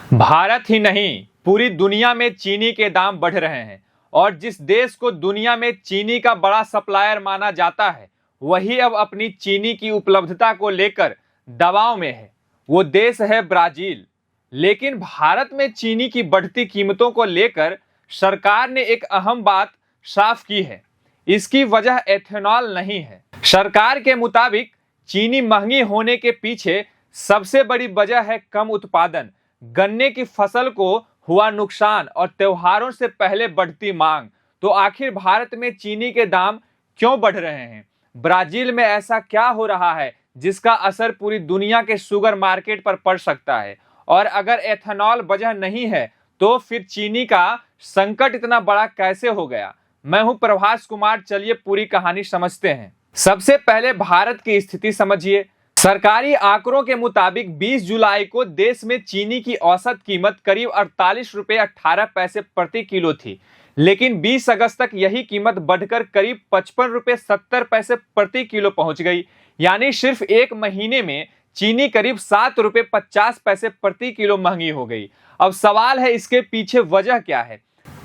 भारत ही नहीं, पूरी दुनिया में चीनी के दाम बढ़ रहे हैं और जिस देश को दुनिया में चीनी का बड़ा सप्लायर माना जाता है, वही अब अपनी चीनी की उपलब्धता को लेकर दबाव में है। वो देश है ब्राजील। लेकिन भारत में चीनी की बढ़ती कीमतों को लेकर सरकार ने एक अहम बात साफ की है। इसकी वजह एथेनॉल नहीं है। सरकार के मुताबिक चीनी महंगी होने के पीछे सबसे बड़ी वजह है कम उत्पादन, गन्ने की फसल को हुआ नुकसान और त्योहारों से पहले बढ़ती मांग। तो आखिर भारत में चीनी के दाम क्यों बढ़ रहे हैं? ब्राजील में ऐसा क्या हो रहा है जिसका असर पूरी दुनिया के शुगर मार्केट पर पड़ सकता है? और अगर एथेनॉल वजह नहीं है तो फिर चीनी का संकट इतना बड़ा कैसे हो गया? मैं हूं प्रभास कुमार। चलिए पूरी कहानी समझते हैं। सबसे पहले भारत की स्थिति समझिए। सरकारी आंकड़ों के मुताबिक 20 जुलाई को देश में चीनी की औसत कीमत करीब 48 रुपये 18 पैसे प्रति किलो थी। लेकिन 20 अगस्त तक यही कीमत बढ़कर करीब 55 रुपये 70 पैसे प्रति किलो पहुंच गई। यानी सिर्फ एक महीने में चीनी करीब 7 रुपये 50 पैसे प्रति किलो महंगी हो गई। अब सवाल है, इसके पीछे वजह क्या है?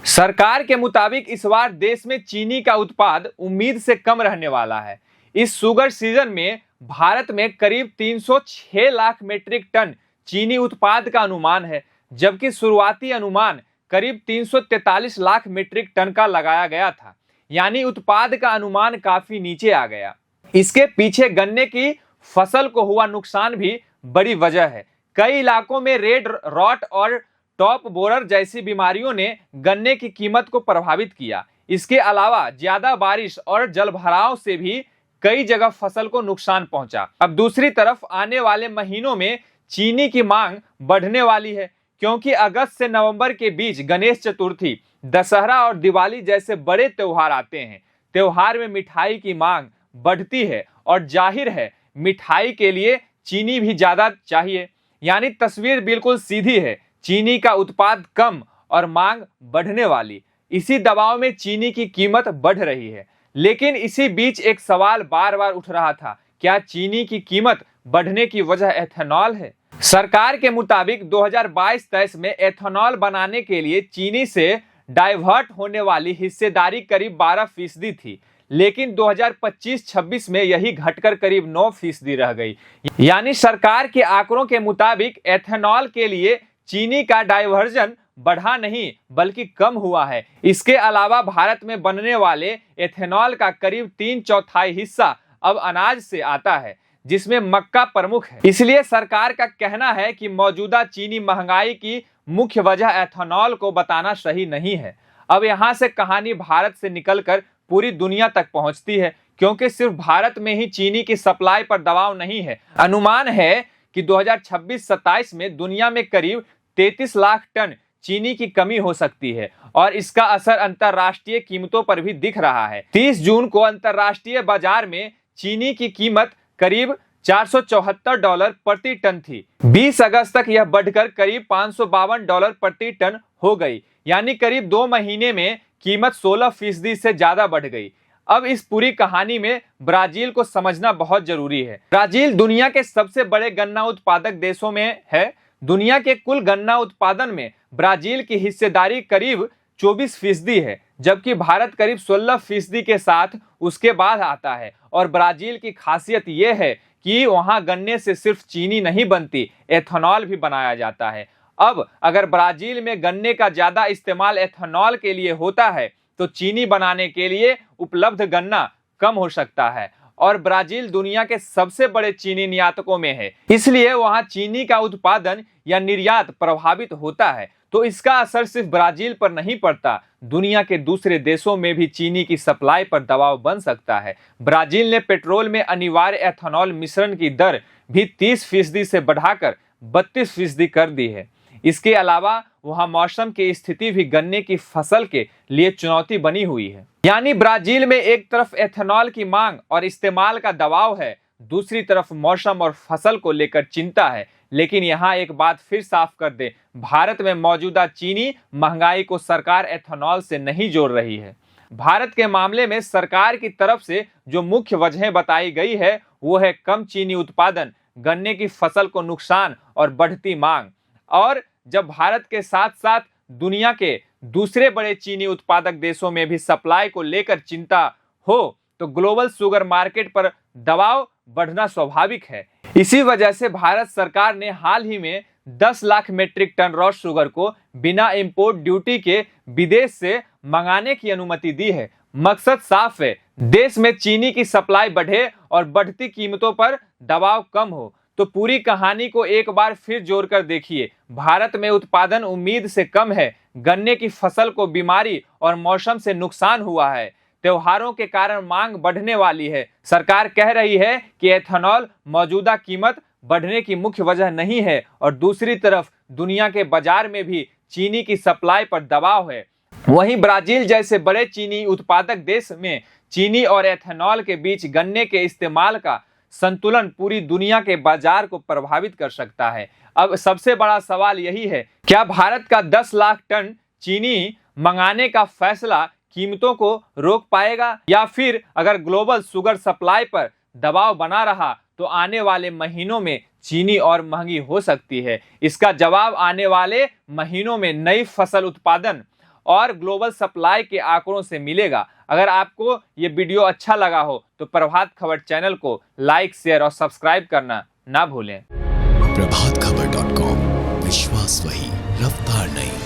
सरकार के मुताबिक इस बार देश में चीनी का उत्पाद उम्मीद से कम रहने वाला है। इस शुगर सीजन में भारत में करीब 306 लाख मीट्रिक टन चीनी उत्पाद का अनुमान है, जबकि शुरुआती अनुमान करीब 343 लाख मीट्रिक टन का लगाया गया था। यानी उत्पाद का अनुमान काफी नीचे आ गया। इसके पीछे गन्ने की फसल को हुआ नुकसान भी बड़ी वजह है। कई इलाकों में रेड रॉट और टॉप बोरर जैसी बीमारियों ने गन्ने की कीमत को प्रभावित किया। इसके अलावा ज्यादा बारिश और जलभराव से भी कई जगह फसल को नुकसान पहुंचा। अब दूसरी तरफ आने वाले महीनों में चीनी की मांग बढ़ने वाली है, क्योंकि अगस्त से नवंबर के बीच गणेश चतुर्थी, दशहरा और दिवाली जैसे बड़े त्योहार आते हैं। त्योहार में मिठाई की मांग बढ़ती है और जाहिर है मिठाई के लिए चीनी भी ज्यादा चाहिए। यानी तस्वीर बिल्कुल सीधी है, चीनी का उत्पाद कम और मांग बढ़ने वाली। इसी दबाव में चीनी की कीमत बढ़ रही है। लेकिन इसी बीच एक सवाल बार बार उठ रहा था, क्या चीनी की कीमत बढ़ने की वजह एथेनॉल है? सरकार के मुताबिक 2022-23 में एथेनॉल बनाने के लिए चीनी से डाइवर्ट होने वाली हिस्सेदारी करीब 12% थी। लेकिन 2025-26 में यही घटकर करीब 9% रह गई। यानी सरकार के आंकड़ों के मुताबिक एथेनॉल के लिए चीनी का डाइवर्जन बढ़ा नहीं बल्कि कम हुआ है। इसके अलावा भारत में बनने वाले एथेनॉल का करीब 3/4 हिस्सा अब अनाज से आता है, जिसमें मक्का प्रमुख है। इसलिए सरकार का कहना है कि मौजूदा चीनी महंगाई की मुख्य वजह एथेनॉल को बताना सही नहीं है। अब यहाँ से कहानी भारत से निकलकर पूरी दुनिया तक पहुंचती है, क्योंकि सिर्फ भारत में ही चीनी की सप्लाई पर दबाव नहीं है। अनुमान है कि 2026-27 में दुनिया में करीब 33 लाख टन चीनी की कमी हो सकती है और इसका असर अंतरराष्ट्रीय कीमतों पर भी दिख रहा है। 30 जून को अंतरराष्ट्रीय बाजार में चीनी की कीमत करीब $474 प्रति टन थी। 20 अगस्त तक यह बढ़कर करीब $552 प्रति टन हो गई। यानी करीब 2 महीने में कीमत 16% से ज्यादा बढ़ गई। अब इस पूरी कहानी में ब्राजील को समझना बहुत जरूरी है। ब्राजील दुनिया के सबसे बड़े गन्ना उत्पादक देशों में है। दुनिया के कुल गन्ना उत्पादन में ब्राजील की हिस्सेदारी करीब 24% है, जबकि भारत करीब 16% के साथ उसके बाद आता है। और ब्राजील की खासियत यह है कि वहां गन्ने से सिर्फ चीनी नहीं बनती, एथेनॉल भी बनाया जाता है। अब अगर ब्राजील में गन्ने का ज्यादा इस्तेमाल एथेनॉल के लिए होता है तो चीनी बनाने के लिए उपलब्ध गन्ना कम हो सकता है। और ब्राजील दुनिया के सबसे बड़े चीनी निर्यातकों में है, इसलिए वहां चीनी का उत्पादन या निर्यात प्रभावित होता है। तो इसका असर सिर्फ ब्राजील पर नहीं पड़ता, दुनिया के दूसरे देशों में भी चीनी की सप्लाई पर दबाव बन सकता है। ब्राजील ने पेट्रोल में अनिवार्य एथेनॉल मिश्रण की दर भी 30% से बढ़ाकर 32% कर दी है। इसके अलावा वहां मौसम की स्थिति भी गन्ने की फसल के लिए चुनौती बनी हुई है। यानी ब्राजील में एक तरफ एथेनॉल की मांग और इस्तेमाल का दबाव है, दूसरी तरफ मौसम और फसल को लेकर चिंता है। लेकिन यहाँ एक बात फिर साफ कर दे, भारत में मौजूदा चीनी महंगाई को सरकार एथेनॉल से नहीं जोड़ रही है। भारत के मामले में सरकार की तरफ से जो मुख्य वजहें बताई गई है वो है कम चीनी उत्पादन, गन्ने की फसल को नुकसान और बढ़ती मांग। और जब भारत के साथ साथ दुनिया के दूसरे बड़े चीनी उत्पादक देशों में भी सप्लाई को लेकर चिंता हो तो ग्लोबल शुगर मार्केट पर दबाव बढ़ना स्वाभाविक है। इसी वजह से भारत सरकार ने हाल ही में 10 lakh metric ton raw sugar को बिना इंपोर्ट ड्यूटी के विदेश से मंगाने की अनुमति दी है। मकसद साफ है, देश में चीनी की सप्लाई बढ़े और बढ़ती कीमतों पर दबाव कम हो। तो पूरी कहानी को एक बार फिर जोड़कर देखिए। भारत में उत्पादन उम्मीद से कम है, गन्ने की फसल को बीमारी और मौसम से नुकसान हुआ है, त्योहारों के कारण मांग बढ़ने वाली है। सरकार कह रही है कि एथेनॉल मौजूदा कीमत बढ़ने की मुख्य वजह नहीं है और दूसरी तरफ दुनिया के बाजार में भी चीनी की सप्लाई पर दबाव है। वहीं ब्राजील जैसे बड़े चीनी उत्पादक देश में चीनी और एथेनॉल के बीच गन्ने के इस्तेमाल का संतुलन पूरी दुनिया के बाजार को प्रभावित कर सकता है। अब सबसे बड़ा सवाल यही है, क्या भारत का 10 लाख टन चीनी मंगाने का फैसला कीमतों को रोक पाएगा, या फिर अगर ग्लोबल शुगर सप्लाई पर दबाव बना रहा तो आने वाले महीनों में चीनी और महंगी हो सकती है। इसका जवाब आने वाले महीनों में नई फसल उत्पादन और ग्लोबल सप्लाई के आंकड़ों से मिलेगा। अगर आपको ये वीडियो अच्छा लगा हो तो प्रभात खबर चैनल को लाइक, शेयर और सब्सक्राइब करना ना भूलें। प्रभातखबर.com, विश्वास वही, रफ्तार नहीं।